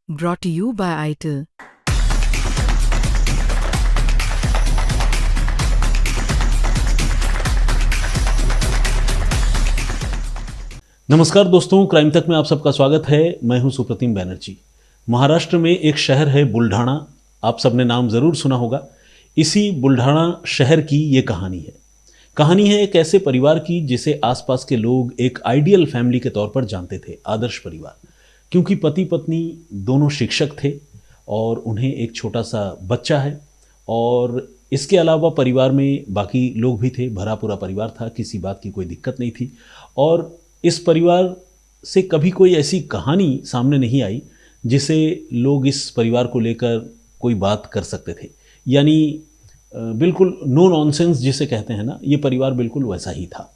Brought to you by ITIL. नमस्कार दोस्तों, crime तक में आप सबका स्वागत है। मैं हूं सुप्रतिम बैनर्जी। महाराष्ट्र में एक शहर है बुल्ढाणा, आप सबने नाम ज़रूर सुना होगा। इसी बुल्ढाणा शहर की ये कहानी है। कहानी है एक ऐसे परिवार की जिसे आसपास के लोग एक आइडियल फैमिली के तौर पर जानते थे, आदर्श परिवार। क्योंकि पति पत्नी दोनों शिक्षक थे और उन्हें एक छोटा सा बच्चा है, और इसके अलावा परिवार में बाकी लोग भी थे। भरा पूरा परिवार था, किसी बात की कोई दिक्कत नहीं थी। और इस परिवार से कभी कोई ऐसी कहानी सामने नहीं आई जिसे लोग इस परिवार को लेकर कोई बात कर सकते थे। यानी बिल्कुल नो नॉनसेंस जिसे कहते हैं ना, ये परिवार बिल्कुल वैसा ही था।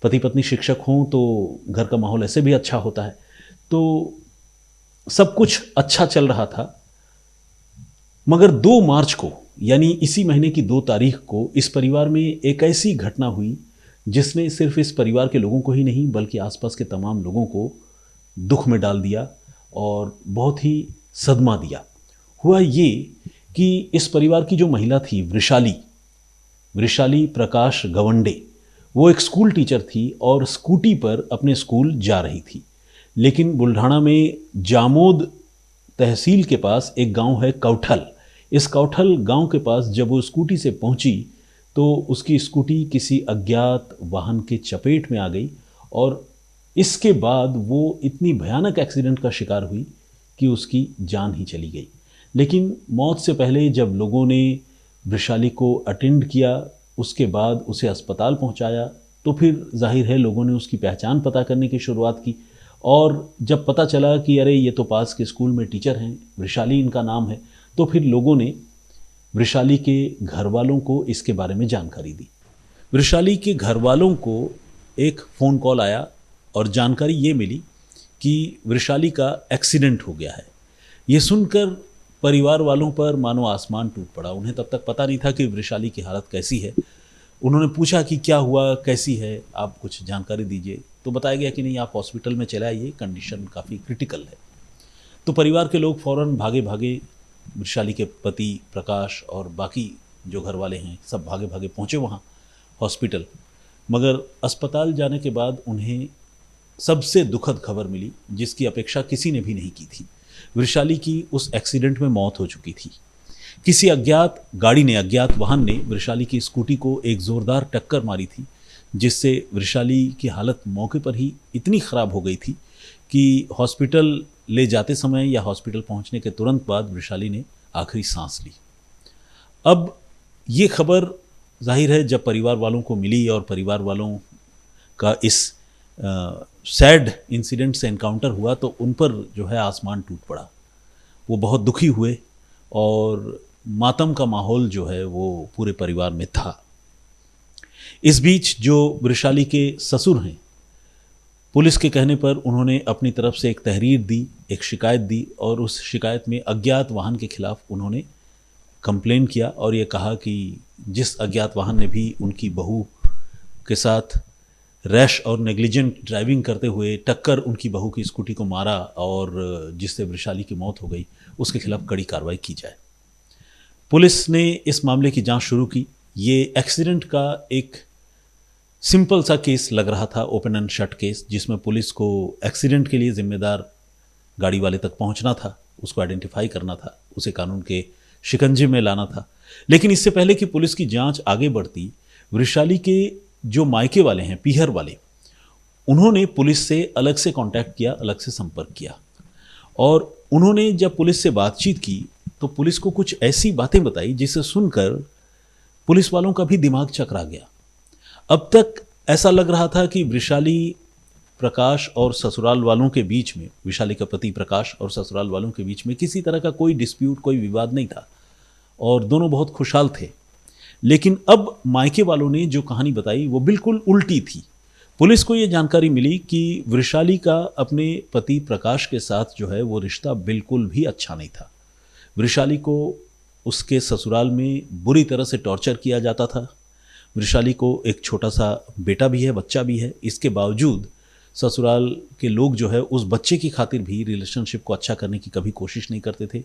पति पत्नी शिक्षक हों तो घर का माहौल ऐसे भी अच्छा होता है। तो सब कुछ अच्छा चल रहा था, मगर 2 मार्च को, यानी इसी महीने की 2 तारीख को, इस परिवार में एक ऐसी घटना हुई जिसने सिर्फ इस परिवार के लोगों को ही नहीं बल्कि आसपास के तमाम लोगों को दुख में डाल दिया और बहुत ही सदमा दिया। हुआ ये कि इस परिवार की जो महिला थी, वृषाली प्रकाश गवंडे, वो एक स्कूल टीचर थी और स्कूटी पर अपने स्कूल जा रही थी। लेकिन बुल्ढाणा में जामोद तहसील के पास एक गांव है कौठल। इस कौठल गांव के पास जब वो स्कूटी से पहुंची तो उसकी स्कूटी किसी अज्ञात वाहन के चपेट में आ गई और इसके बाद वो इतनी भयानक एक्सीडेंट का शिकार हुई कि उसकी जान ही चली गई। लेकिन मौत से पहले जब लोगों ने वृषाली को अटेंड किया, उसके बाद उसे अस्पताल पहुंचाया, तो फिर जाहिर है लोगों ने उसकी पहचान पता करने की शुरुआत की। और जब पता चला कि अरे ये तो पास के स्कूल में टीचर हैं, वृषाली इनका नाम है, तो फिर लोगों ने वृषाली के घर वालों को इसके बारे में जानकारी दी। वृषाली के घर वालों को एक फ़ोन कॉल आया और जानकारी ये मिली कि वृषाली का एक्सीडेंट हो गया है। ये सुनकर परिवार वालों पर मानो आसमान टूट पड़ा। उन्हें तब तक पता नहीं था कि वृषाली की हालत कैसी है। उन्होंने पूछा कि क्या हुआ, कैसी है, आप कुछ जानकारी दीजिए। तो बताया गया कि नहीं, आप हॉस्पिटल में चले आइए, कंडीशन काफ़ी क्रिटिकल है। तो परिवार के लोग फ़ौरन भागे भागे, वृषाली के पति प्रकाश और बाकी जो घर वाले हैं सब भागे भागे पहुँचे वहाँ हॉस्पिटल। मगर अस्पताल जाने के बाद उन्हें सबसे दुखद खबर मिली जिसकी अपेक्षा किसी ने भी नहीं की थी। वृषाली की उस एक्सीडेंट में मौत हो चुकी थी। किसी अज्ञात वाहन ने वृषाली की स्कूटी को एक ज़ोरदार टक्कर मारी थी, जिससे वृषाली की हालत मौके पर ही इतनी ख़राब हो गई थी कि हॉस्पिटल ले जाते समय या हॉस्पिटल पहुंचने के तुरंत बाद वृषाली ने आखिरी सांस ली। अब ये खबर जाहिर है जब परिवार वालों को मिली और परिवार वालों का इस सैड इंसिडेंट से एनकाउंटर हुआ तो उन पर जो है आसमान टूट पड़ा। वो बहुत दुखी हुए और मातम का माहौल जो है वो पूरे परिवार में था। इस बीच जो वृषाली के ससुर हैं, पुलिस के कहने पर उन्होंने अपनी तरफ से एक तहरीर दी, एक शिकायत दी, और उस शिकायत में अज्ञात वाहन के खिलाफ उन्होंने कंप्लेन किया और ये कहा कि जिस अज्ञात वाहन ने भी उनकी बहू के साथ रैश और नेग्लिजेंट ड्राइविंग करते हुए टक्कर उनकी बहू की स्कूटी को मारा और जिससे वृषाली की मौत हो गई, उसके खिलाफ कड़ी कार्रवाई की जाए। पुलिस ने इस मामले की जांच शुरू की। ये एक्सीडेंट का एक सिंपल सा केस लग रहा था, ओपन एंड शट केस, जिसमें पुलिस को एक्सीडेंट के लिए जिम्मेदार गाड़ी वाले तक पहुंचना था, उसको आइडेंटिफाई करना था, उसे कानून के शिकंजे में लाना था। लेकिन इससे पहले कि पुलिस की जांच आगे बढ़ती, वृषाली के जो मायके वाले हैं, पीहर वाले, उन्होंने पुलिस से अलग से कांटेक्ट किया, अलग से संपर्क किया। और उन्होंने जब पुलिस से बातचीत की तो पुलिस को कुछ ऐसी बातें बताई जिसे सुनकर पुलिस वालों का भी दिमाग चकरा गया। अब तक ऐसा लग रहा था कि वृषाली प्रकाश और ससुराल वालों के बीच में, वृषाली का पति प्रकाश और ससुराल वालों के बीच में किसी तरह का कोई डिस्प्यूट, कोई विवाद नहीं था और दोनों बहुत खुशहाल थे। लेकिन अब मायके वालों ने जो कहानी बताई वो बिल्कुल उल्टी थी। पुलिस को ये जानकारी मिली कि वृषाली का अपने पति प्रकाश के साथ जो है वो रिश्ता बिल्कुल भी अच्छा नहीं था। वृषाली को उसके ससुराल में बुरी तरह से टॉर्चर किया जाता था। वृषाली को एक छोटा सा बेटा भी है, बच्चा भी है। इसके बावजूद ससुराल के लोग जो है उस बच्चे की खातिर भी रिलेशनशिप को अच्छा करने की कभी कोशिश नहीं करते थे।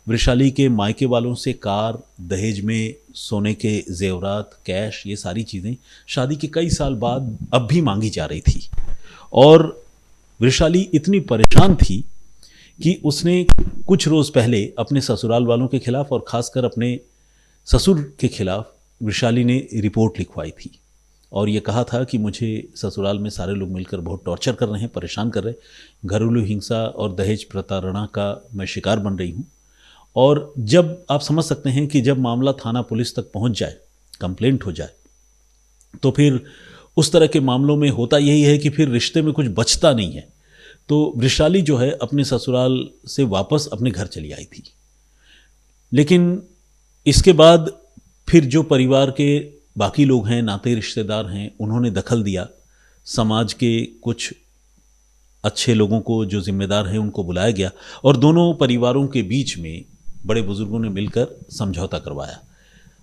वृषाली के मायके वालों से कार, दहेज में सोने के जेवरात, कैश, ये सारी चीज़ें शादी के कई साल बाद अब भी मांगी जा रही थी। और वृषाली इतनी परेशान थी कि उसने कुछ रोज़ पहले अपने ससुराल वालों के खिलाफ और ख़ासकर अपने ससुर के खिलाफ वृषाली ने रिपोर्ट लिखवाई थी और ये कहा था कि मुझे ससुराल में सारे लोग मिलकर बहुत टॉर्चर कर रहे हैं, परेशान कर रहे हैं, घरेलू हिंसा और दहेज प्रताड़ना का मैं शिकार बन रही हूँ। और जब आप समझ सकते हैं कि जब मामला थाना पुलिस तक पहुँच जाए, कंप्लेंट हो जाए, तो फिर उस तरह के मामलों में होता यही है कि फिर रिश्ते में कुछ बचता नहीं है। तो वृषाली जो है अपने ससुराल से वापस अपने घर चली आई थी। लेकिन इसके बाद फिर जो परिवार के बाकी लोग हैं, नाते रिश्तेदार हैं, उन्होंने दखल दिया। समाज के कुछ अच्छे लोगों को जो जिम्मेदार हैं उनको बुलाया गया और दोनों परिवारों के बीच में बड़े बुजुर्गों ने मिलकर समझौता करवाया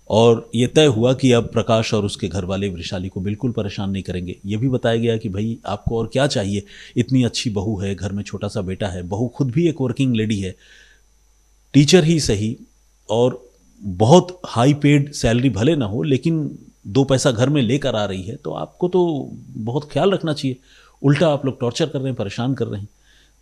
और ये तय हुआ कि अब प्रकाश और उसके घर वाले वृषाली को बिल्कुल परेशान नहीं करेंगे। ये भी बताया गया कि भाई आपको और क्या चाहिए, इतनी अच्छी बहू है, घर में छोटा सा बेटा है, बहू खुद भी एक वर्किंग लेडी है, टीचर ही सही, और बहुत हाई पेड सैलरी भले ना हो लेकिन 2 पैसा घर में लेकर आ रही है, तो आपको तो बहुत ख्याल रखना चाहिए। उल्टा आप लोग टॉर्चर कर रहे हैं, परेशान कर रहे हैं।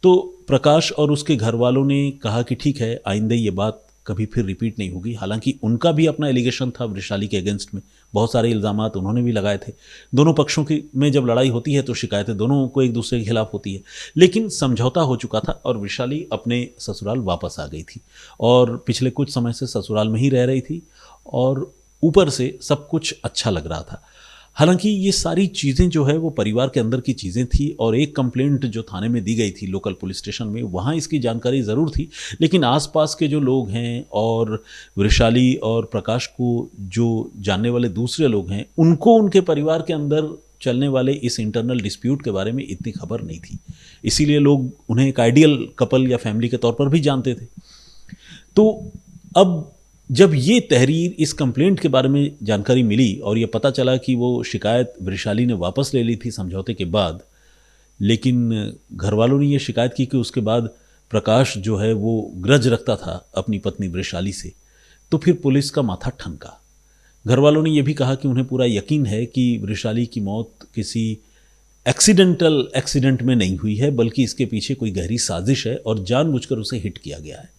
तो प्रकाश और उसके घर वालों ने कहा कि ठीक है, आइंदा ये बात कभी फिर रिपीट नहीं होगी। हालांकि उनका भी अपना एलिगेशन था वृषाली के अगेंस्ट में, बहुत सारे इल्ज़ामात उन्होंने भी लगाए थे। दोनों पक्षों की में जब लड़ाई होती है तो शिकायतें दोनों को एक दूसरे के खिलाफ होती है, लेकिन समझौता हो चुका था और वृषाली अपने ससुराल वापस आ गई थी और पिछले कुछ समय से ससुराल में ही रह रही थी और ऊपर से सब कुछ अच्छा लग रहा था। हालांकि ये सारी चीज़ें जो है वो परिवार के अंदर की चीज़ें थी और एक कंप्लेंट जो थाने में दी गई थी लोकल पुलिस स्टेशन में, वहाँ इसकी जानकारी ज़रूर थी, लेकिन आसपास के जो लोग हैं और वृषाली और प्रकाश को जो जानने वाले दूसरे लोग हैं, उनको उनके परिवार के अंदर चलने वाले इस इंटरनल डिस्प्यूट के बारे में इतनी खबर नहीं थी। इसीलिए लोग उन्हें एक आइडियल कपल या फैमिली के तौर पर भी जानते थे। तो अब जब ये तहरीर, इस कंप्लेंट के बारे में जानकारी मिली और ये पता चला कि वो शिकायत वृषाली ने वापस ले ली थी समझौते के बाद, लेकिन घर वालों ने ये शिकायत की कि उसके बाद प्रकाश जो है वो ग्रज रखता था अपनी पत्नी वृषाली से, तो फिर पुलिस का माथा ठनका। घर वालों ने यह भी कहा कि उन्हें पूरा यकीन है कि वृषाली की मौत किसी एक्सीडेंट में नहीं हुई है, बल्कि इसके पीछे कोई गहरी साजिश है और जानबूझकर उसे हिट किया गया है।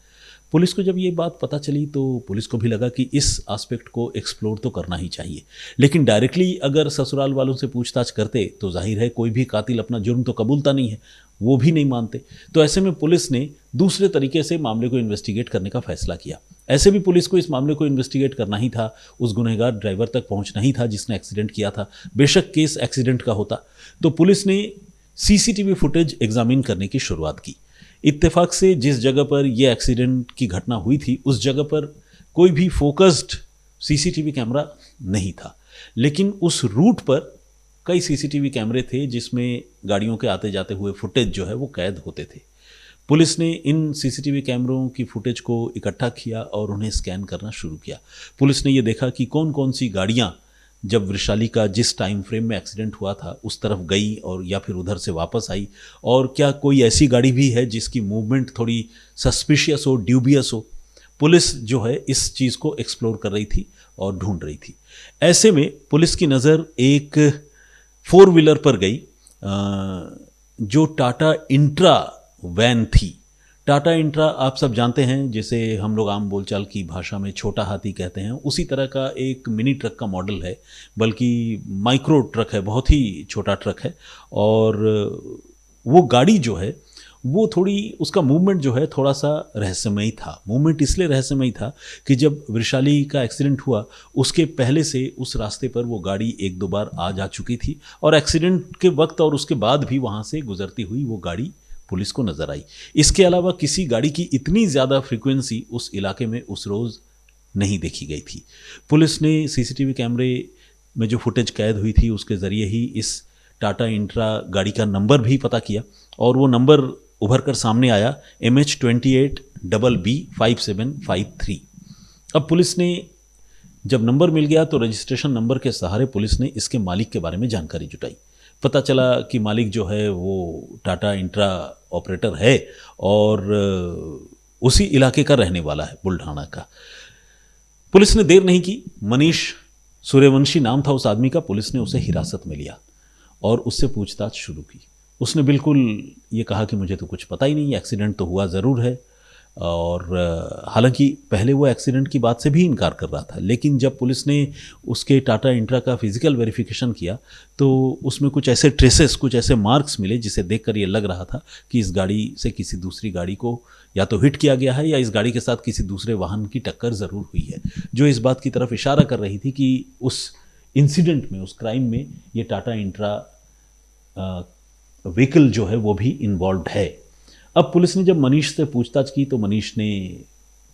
पुलिस को जब ये बात पता चली तो पुलिस को भी लगा कि इस एस्पेक्ट को एक्सप्लोर तो करना ही चाहिए, लेकिन डायरेक्टली अगर ससुराल वालों से पूछताछ करते तो जाहिर है कोई भी कातिल अपना जुर्म तो कबूलता नहीं है, वो भी नहीं मानते। तो ऐसे में पुलिस ने दूसरे तरीके से मामले को इन्वेस्टिगेट करने का फैसला किया। ऐसे भी पुलिस को इस मामले को इन्वेस्टिगेट करना ही था, उस गुनहगार ड्राइवर तक पहुंचना ही था जिसने एक्सीडेंट किया था। बेशक केस एक्सीडेंट का होता तो पुलिस ने सीसीटीवी फुटेज एग्जामिन करने की शुरुआत की। इत्तेफाक से जिस जगह पर यह एक्सीडेंट की घटना हुई थी उस जगह पर कोई भी फोकस्ड सीसीटीवी कैमरा नहीं था, लेकिन उस रूट पर कई सीसीटीवी कैमरे थे जिसमें गाड़ियों के आते जाते हुए फुटेज जो है वो कैद होते थे। पुलिस ने इन सीसीटीवी कैमरों की फुटेज को इकट्ठा किया और उन्हें स्कैन करना शुरू किया। पुलिस ने ये देखा कि कौन कौन सी गाड़ियाँ जब वृषाली का जिस टाइम फ्रेम में एक्सीडेंट हुआ था उस तरफ गई और या फिर उधर से वापस आई, और क्या कोई ऐसी गाड़ी भी है जिसकी मूवमेंट थोड़ी सस्पिशियस हो, ड्यूबियस हो। पुलिस जो है इस चीज़ को एक्सप्लोर कर रही थी और ढूंढ रही थी। ऐसे में पुलिस की नज़र एक 4 व्हीलर पर गई जो टाटा इंट्रा वैन थी। टाटा इंट्रा आप सब जानते हैं, जिसे हम लोग आम बोलचाल की भाषा में छोटा हाथी कहते हैं, उसी तरह का एक मिनी ट्रक का मॉडल है, बल्कि माइक्रो ट्रक है, बहुत ही छोटा ट्रक है। और वो गाड़ी जो है वो थोड़ी, उसका मूवमेंट जो है थोड़ा सा रहस्यमयी था। मूवमेंट इसलिए रहस्यमयी था कि जब वृषाली का एक्सीडेंट हुआ उसके पहले से उस रास्ते पर वो गाड़ी 1-2 बार आ जा चुकी थी और एक्सीडेंट के वक्त और उसके बाद भी वहाँ से गुजरती हुई वो गाड़ी पुलिस को नज़र आई। इसके अलावा किसी गाड़ी की इतनी ज़्यादा फ्रीक्वेंसी उस इलाके में उस रोज़ नहीं देखी गई थी। पुलिस ने सीसीटीवी कैमरे में जो फुटेज कैद हुई थी उसके ज़रिए ही इस टाटा इंट्रा गाड़ी का नंबर भी पता किया और वो नंबर उभर कर सामने आया, MH28BB5753। अब पुलिस ने जब नंबर मिल गया तो रजिस्ट्रेशन नंबर के सहारे पुलिस ने इसके मालिक के बारे में जानकारी जुटाई। पता चला कि मालिक जो है वो टाटा इंट्रा ऑपरेटर है और उसी इलाके का रहने वाला है, बुल्ढाना का। पुलिस ने देर नहीं की, मनीष सूर्यवंशी नाम था उस आदमी का। पुलिस ने उसे हिरासत में लिया और उससे पूछताछ शुरू की। उसने बिल्कुल ये कहा कि मुझे तो कुछ पता ही नहीं, एक्सीडेंट तो हुआ ज़रूर है। और हालांकि पहले वो एक्सीडेंट की बात से भी इनकार कर रहा था, लेकिन जब पुलिस ने उसके टाटा इंट्रा का फिजिकल वेरिफिकेशन किया तो उसमें कुछ ऐसे ट्रेसेस, कुछ ऐसे मार्क्स मिले जिसे देखकर ये लग रहा था कि इस गाड़ी से किसी दूसरी गाड़ी को या तो हिट किया गया है या इस गाड़ी के साथ किसी दूसरे वाहन की टक्कर ज़रूर हुई है, जो इस बात की तरफ इशारा कर रही थी कि उस इंसिडेंट में, उस क्राइम में ये टाटा इंट्रा व्हीकल जो है वो भी इन्वॉल्व है। अब पुलिस ने जब मनीष से पूछताछ की तो मनीष ने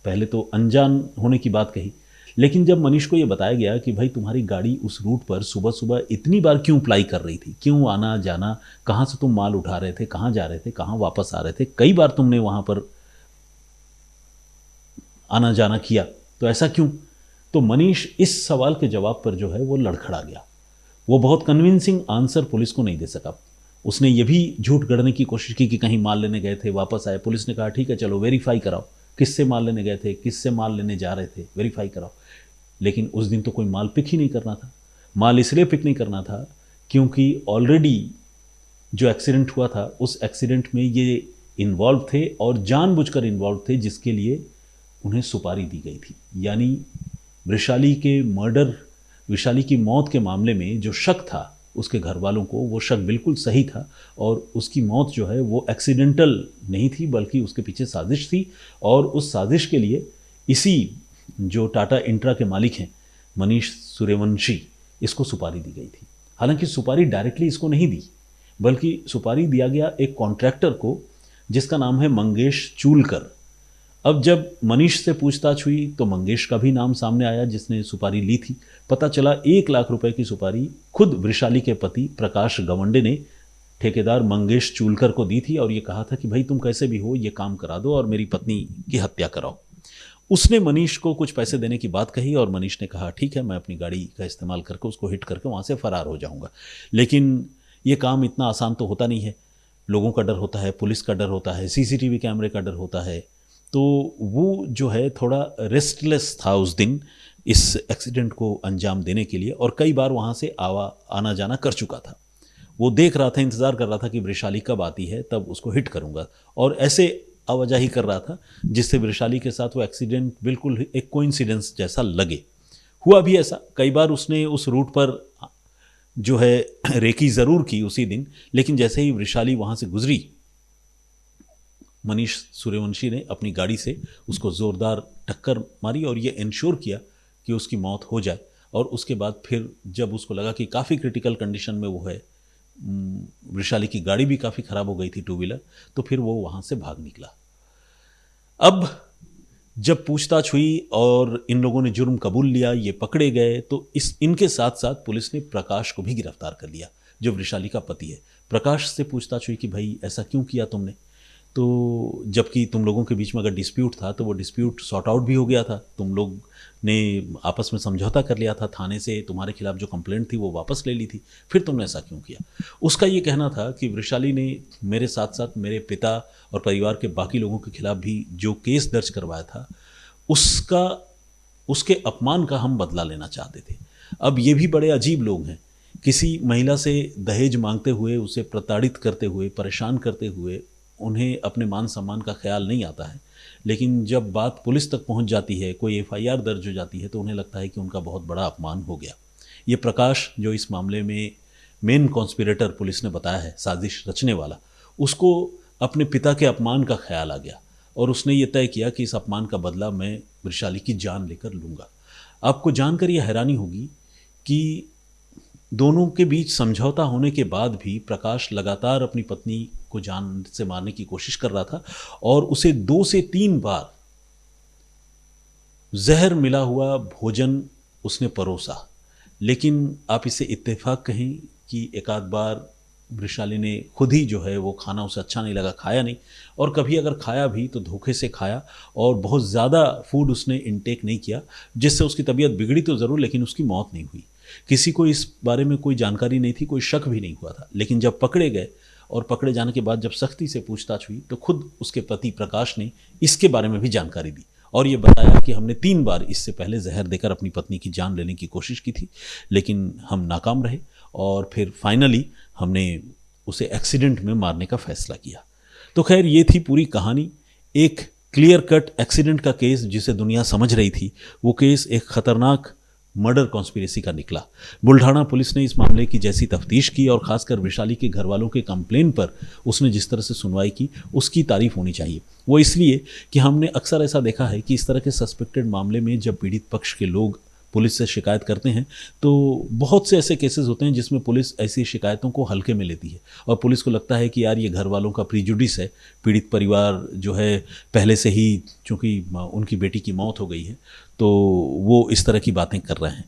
पहले तो अनजान होने की बात कही, लेकिन जब मनीष को ये बताया गया कि भाई तुम्हारी गाड़ी उस रूट पर सुबह सुबह इतनी बार क्यों अप्लाई कर रही थी, क्यों आना जाना, कहाँ से तुम माल उठा रहे थे, कहाँ जा रहे थे, कहाँ वापस आ रहे थे, कई बार तुमने वहाँ पर आना जाना किया, तो ऐसा क्यों? तो मनीष इस सवाल के जवाब पर जो है वो लड़खड़ा गया। वो बहुत कन्विंसिंग आंसर पुलिस को नहीं दे सका। उसने ये भी झूठ गढ़ने की कोशिश की कि कहीं माल लेने गए थे, वापस आए। पुलिस ने कहा ठीक है चलो वेरीफाई कराओ, किससे माल लेने गए थे, किससे माल लेने जा रहे थे, वेरीफाई कराओ। लेकिन उस दिन तो कोई माल पिक ही नहीं करना था। माल इसलिए पिक नहीं करना था क्योंकि ऑलरेडी जो एक्सीडेंट हुआ था उस एक्सीडेंट में ये इन्वॉल्व थे और जानबूझकर इन्वॉल्व थे, जिसके लिए उन्हें सुपारी दी गई थी। यानी वैशाली के मर्डर, वैशाली की मौत के मामले में जो शक था उसके घर वालों को, वो शक बिल्कुल सही था और उसकी मौत जो है वो एक्सीडेंटल नहीं थी, बल्कि उसके पीछे साजिश थी। और उस साजिश के लिए इसी जो टाटा इंट्रा के मालिक हैं मनीष सूर्यवंशी, इसको सुपारी दी गई थी। हालांकि सुपारी डायरेक्टली इसको नहीं दी, बल्कि सुपारी दिया गया एक कॉन्ट्रैक्टर को जिसका नाम है मंगेश चूलकर। अब जब मनीष से पूछताछ हुई तो मंगेश का भी नाम सामने आया जिसने सुपारी ली थी। पता चला 1 लाख रुपए की सुपारी खुद वृषाली के पति प्रकाश गवंडे ने ठेकेदार मंगेश चूलकर को दी थी और ये कहा था कि भाई तुम कैसे भी हो ये काम करा दो और मेरी पत्नी की हत्या कराओ। उसने मनीष को कुछ पैसे देने की बात कही और मनीष ने कहा ठीक है, मैं अपनी गाड़ी का इस्तेमाल करके उसको हिट करके वहाँ से फरार हो जाऊँगा। लेकिन ये काम इतना आसान तो होता नहीं है। लोगों का डर होता है, पुलिस का डर होता है, सीसीटीवी कैमरे का डर होता है। तो वो जो है थोड़ा रेस्टलेस था उस दिन इस एक्सीडेंट को अंजाम देने के लिए और कई बार वहाँ से आना जाना कर चुका था। वो देख रहा था, इंतज़ार कर रहा था कि वृषाली कब आती है, तब उसको हिट करूँगा, और ऐसे आवाजाही कर रहा था जिससे वृषाली के साथ वो एक्सीडेंट बिल्कुल एक कोइंसिडेंस जैसा लगे। हुआ भी ऐसा, कई बार उसने उस रूट पर जो है रेकी ज़रूर की उसी दिन, लेकिन जैसे ही वृषाली वहाँ से गुजरी मनीष सूर्यवंशी ने अपनी गाड़ी से उसको ज़ोरदार टक्कर मारी और ये इंश्योर किया कि उसकी मौत हो जाए। और उसके बाद फिर जब उसको लगा कि काफ़ी क्रिटिकल कंडीशन में वो है, वृषाली की गाड़ी भी काफ़ी ख़राब हो गई थी, 2 व्हीलर, तो फिर वो वहाँ से भाग निकला। अब जब पूछताछ हुई और इन लोगों ने जुर्म कबूल लिया, ये पकड़े गए, तो इनके साथ साथ पुलिस ने प्रकाश को भी गिरफ्तार कर लिया जो वृषाली का पति है। प्रकाश से पूछताछ हुई कि भाई ऐसा क्यों किया तुमने, तो जबकि तुम लोगों के बीच में अगर डिस्प्यूट था तो वो डिस्प्यूट सॉर्ट आउट भी हो गया था, तुम लोग ने आपस में समझौता कर लिया था, थाने से तुम्हारे खिलाफ जो कंप्लेंट थी वो वापस ले ली थी, फिर तुमने ऐसा क्यों किया। उसका ये कहना था कि वृषाली ने मेरे साथ साथ मेरे पिता और परिवार के बाकी लोगों के खिलाफ भी जो केस दर्ज करवाया था उसके अपमान का हम बदला लेना चाहते थे। अब ये भी बड़े अजीब लोग हैं, किसी महिला से दहेज मांगते हुए, उसे प्रताड़ित करते हुए, परेशान करते हुए उन्हें अपने मान सम्मान का ख्याल नहीं आता है, लेकिन जब बात पुलिस तक पहुंच जाती है, कोई एफआईआर दर्ज हो जाती है, तो उन्हें लगता है कि उनका बहुत बड़ा अपमान हो गया। ये प्रकाश जो इस मामले में मेन कॉन्स्पिरेटर पुलिस ने बताया है, साजिश रचने वाला, उसको अपने पिता के अपमान का ख्याल आ गया और उसने ये तय किया कि इस अपमान का बदला मैं वृषाली की जान लेकर लूँगा। आपको जानकर यह हैरानी होगी कि दोनों के बीच समझौता होने के बाद भी प्रकाश लगातार अपनी पत्नी को जान से मारने की कोशिश कर रहा था और उसे 2 से 3 बार जहर मिला हुआ भोजन उसने परोसा। लेकिन आप इसे इत्तेफाक कहें कि एक आध बार वृषाली ने खुद ही जो है वो खाना उसे अच्छा नहीं लगा, खाया नहीं, और कभी अगर खाया भी तो धोखे से खाया और बहुत ज़्यादा फूड उसने इनटेक नहीं किया, जिससे उसकी तबीयत बिगड़ी तो ज़रूर लेकिन उसकी मौत नहीं हुई। किसी को इस बारे में कोई जानकारी नहीं थी, कोई शक भी नहीं हुआ था। लेकिन जब पकड़े गए और पकड़े जाने के बाद जब सख्ती से पूछताछ हुई तो खुद उसके पति प्रकाश ने इसके बारे में भी जानकारी दी और ये बताया कि हमने 3 बार इससे पहले जहर देकर अपनी पत्नी की जान लेने की कोशिश की थी, लेकिन हम नाकाम रहे और फिर फाइनली हमने उसे एक्सीडेंट में मारने का फैसला किया। तो खैर ये थी पूरी कहानी। एक क्लियर कट एक्सीडेंट का केस जिसे दुनिया समझ रही थी, वो केस एक खतरनाक मर्डर कॉन्स्पिरेसी का निकला। बुल्ढाना पुलिस ने इस मामले की जैसी तफ्तीश की और खासकर विशाली के घर वालों के कंप्लेन पर उसने जिस तरह से सुनवाई की, उसकी तारीफ होनी चाहिए। वो इसलिए कि हमने अक्सर ऐसा देखा है कि इस तरह के सस्पेक्टेड मामले में जब पीड़ित पक्ष के लोग पुलिस से शिकायत करते हैं तो बहुत से ऐसे केसेस होते हैं जिसमें पुलिस ऐसी शिकायतों को हल्के में लेती है और पुलिस को लगता है कि यार ये घर वालों का प्रीजुडिस है, पीड़ित परिवार जो है पहले से ही चूँकि उनकी बेटी की मौत हो गई है तो वो इस तरह की बातें कर रहे हैं।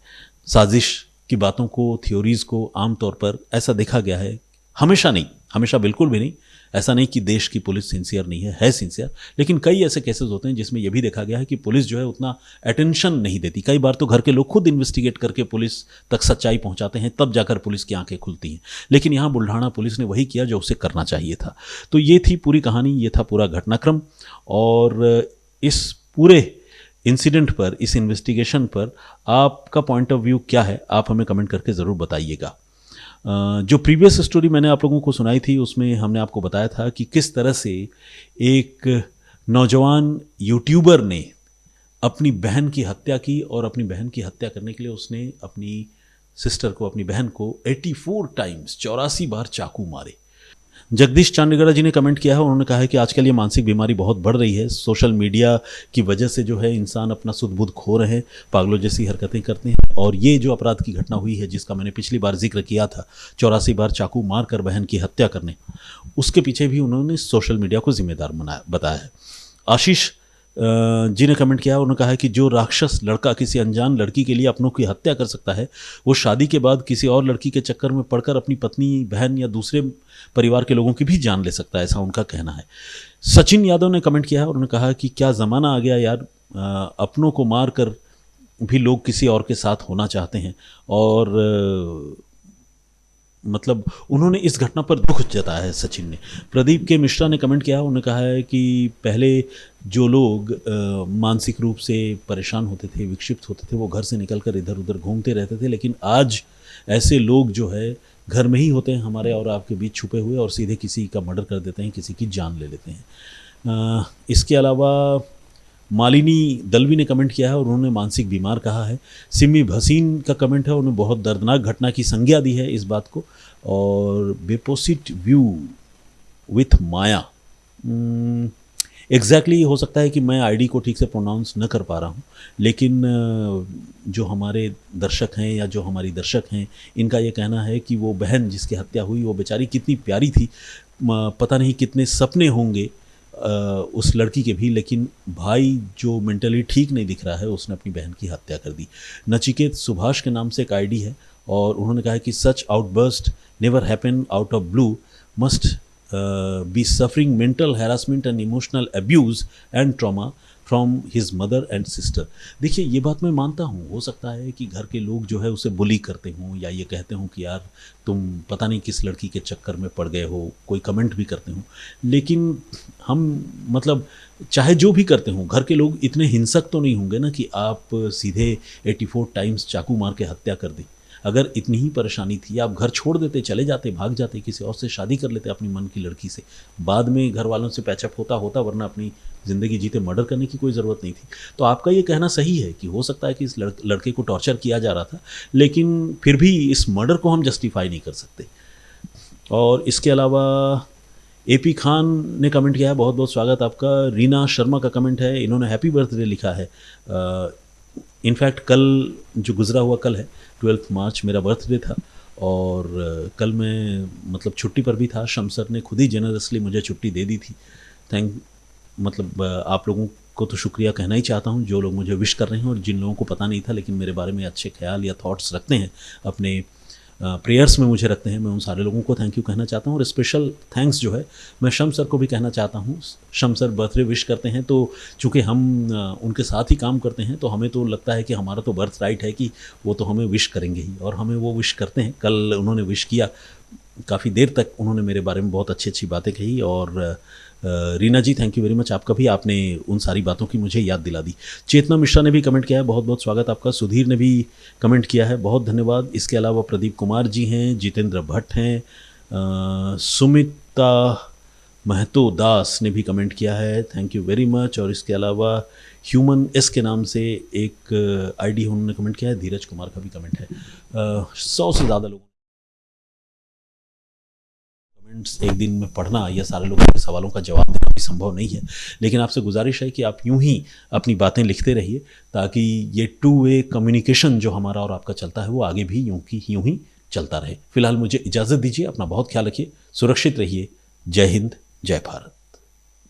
साजिश की बातों को, थ्योरीज़ को आमतौर पर ऐसा देखा गया है, हमेशा नहीं, हमेशा बिल्कुल भी नहीं, ऐसा नहीं कि देश की पुलिस सिंसियर नहीं है सिंसियर, लेकिन कई ऐसे केसेस होते हैं जिसमें यह भी देखा गया है कि पुलिस जो है उतना अटेंशन नहीं देती। कई बार तो घर के लोग खुद इन्वेस्टिगेट करके पुलिस तक सच्चाई पहुंचाते हैं, तब जाकर पुलिस की आंखें खुलती हैं। लेकिन यहाँ बुल्ढाना पुलिस ने वही किया जो उसे करना चाहिए था। तो ये थी पूरी कहानी, ये था पूरा घटनाक्रम। और इस पूरे इंसिडेंट पर, इस इन्वेस्टिगेशन पर आपका पॉइंट ऑफ व्यू क्या है, आप हमें कमेंट करके ज़रूर बताइएगा। जो प्रीवियस स्टोरी मैंने आप लोगों को सुनाई थी उसमें हमने आपको बताया था कि किस तरह से एक नौजवान यूट्यूबर ने अपनी बहन की हत्या की और अपनी बहन की हत्या करने के लिए उसने अपनी सिस्टर को, अपनी बहन को 84 टाइम्स, 84 बार चाकू मारे। जगदीश चांडीगढ़ जी ने कमेंट किया है, उन्होंने कहा है कि आजकल ये मानसिक बीमारी बहुत बढ़ रही है, सोशल मीडिया की वजह से जो है इंसान अपना सुध बुध खो रहे हैं, पागलों जैसी हरकतें करते हैं। और ये जो अपराध की घटना हुई है जिसका मैंने पिछली बार जिक्र किया था, 84 बार चाकू मार कर बहन की हत्या करने, उसके पीछे भी उन्होंने सोशल मीडिया को जिम्मेदार बताया है। आशीष जी ने कमेंट किया, उन्होंने कहा है कि जो राक्षस लड़का किसी अनजान लड़की के लिए अपनों की हत्या कर सकता है, वो शादी के बाद किसी और लड़की के चक्कर में पड़कर अपनी पत्नी, बहन या दूसरे परिवार के लोगों की भी जान ले सकता है, ऐसा उनका कहना है। सचिन यादव ने कमेंट किया है, उन्होंने कहा कि क्या ज़माना आ गया यार, अपनों को मार कर भी लोग किसी और के साथ होना चाहते हैं। और मतलब उन्होंने इस घटना पर दुख जताया है सचिन ने। प्रदीप के मिश्रा ने कमेंट किया, उन्होंने कहा है कि पहले जो लोग मानसिक रूप से परेशान होते थे, विक्षिप्त होते थे, वो घर से निकलकर इधर उधर घूमते रहते थे, लेकिन आज ऐसे लोग जो है घर में ही होते हैं हमारे और आपके बीच छुपे हुए, और सीधे किसी का मर्डर कर देते हैं, किसी की जान ले लेते हैं। इसके अलावा मालिनी दलवी ने कमेंट किया है और उन्होंने मानसिक बीमार कहा है। सिमी भसीन का कमेंट है, उन्होंने बहुत दर्दनाक घटना की संज्ञा दी है इस बात को। और बेपोसिट व्यू विथ माया, एग्जैक्टली हो सकता है कि मैं आईडी को ठीक से प्रोनाउंस न कर पा रहा हूँ, लेकिन जो हमारे दर्शक हैं या जो हमारी दर्शक हैं, इनका ये कहना है कि वो बहन जिसकी हत्या हुई वो बेचारी कितनी प्यारी थी, पता नहीं कितने सपने होंगे उस लड़की के भी, लेकिन भाई जो मेंटली ठीक नहीं दिख रहा है उसने अपनी बहन की हत्या कर दी। नचिकेत सुभाष के नाम से एक आईडी है और उन्होंने कहा कि such outburst never happen out of blue, must be suffering mental harassment and emotional abuse and trauma from his mother and sister. देखिए ये बात मैं मानता हूँ, हो सकता है कि घर के लोग जो है उसे बुली करते हों या ये कहते हों कि यार तुम पता नहीं किस लड़की के चक्कर में पड़ गए हो, कोई कमेंट भी करते हों, लेकिन हम मतलब चाहे जो भी करते हों, घर के लोग इतने हिंसक तो नहीं होंगे ना कि आप सीधे 84 टाइम्स चाकू मार के हत्या कर दें। अगर इतनी ही परेशानी थी, आप घर छोड़ देते, चले जाते, भाग जाते, किसी और से शादी कर लेते अपनी मन की लड़की से, बाद में घर वालों से पैचअप होता, वरना अपनी ज़िंदगी जीते, मर्डर करने की कोई ज़रूरत नहीं थी। तो आपका ये कहना सही है कि हो सकता है कि इस लड़के को टॉर्चर किया जा रहा था, लेकिन फिर भी इस मर्डर को हम जस्टिफाई नहीं कर सकते। और इसके अलावा AP खान ने कमेंट किया है, बहुत बहुत स्वागत आपका। रीना शर्मा का कमेंट है, इन्होंने हैप्पी बर्थडे लिखा है। इनफैक्ट कल जो गुजरा हुआ कल है 12 मार्च मेरा बर्थडे था और कल मैं मतलब छुट्टी पर भी था। शमसर ने खुद ही जेनरसली मुझे छुट्टी दे दी थी। मतलब आप लोगों को तो शुक्रिया कहना ही चाहता हूँ जो लोग मुझे विश कर रहे हैं, और जिन लोगों को पता नहीं था लेकिन मेरे बारे में अच्छे ख्याल या थॉट्स रखते हैं अपने प्रेयर्स में मुझे रखते हैं, मैं उन सारे लोगों को थैंक यू कहना चाहता हूँ। और स्पेशल थैंक्स जो है मैं शम सर को भी कहना चाहता हूँ। शम सर बर्थडे विश करते हैं तो चूँकि हम उनके साथ ही काम करते हैं तो हमें तो लगता है कि हमारा तो बर्थ राइट है कि वो तो हमें विश करेंगे ही, और हमें वो विश करते हैं। कल उन्होंने विश किया, काफ़ी देर तक उन्होंने मेरे बारे में बहुत अच्छी अच्छी बातें कही। और रीना जी थैंक यू वेरी मच, आपका भी, आपने उन सारी बातों की मुझे याद दिला दी। चेतना मिश्रा ने भी कमेंट किया है, बहुत बहुत स्वागत आपका। सुधीर ने भी कमेंट किया है, बहुत धन्यवाद। इसके अलावा प्रदीप कुमार जी हैं, जितेंद्र भट्ट हैं, सुमिता महतो दास ने भी कमेंट किया है, थैंक यू वेरी मच। और इसके अलावा ह्यूमन एस के नाम से एक आईडी उन्होंने कमेंट किया है, धीरज कुमार का भी कमेंट है। 100 से ज़्यादा लोगों कमेंट्स एक दिन में पढ़ना या सारे लोगों के सवालों का जवाब देना भी संभव नहीं है, लेकिन आपसे गुजारिश है कि आप यूं ही अपनी बातें लिखते रहिए ताकि ये टू वे कम्युनिकेशन जो हमारा और आपका चलता है वो आगे भी यूं ही चलता रहे। फिलहाल मुझे इजाज़त दीजिए, अपना बहुत ख्याल रखिए, सुरक्षित रहिए। जय हिंद, जय भारत।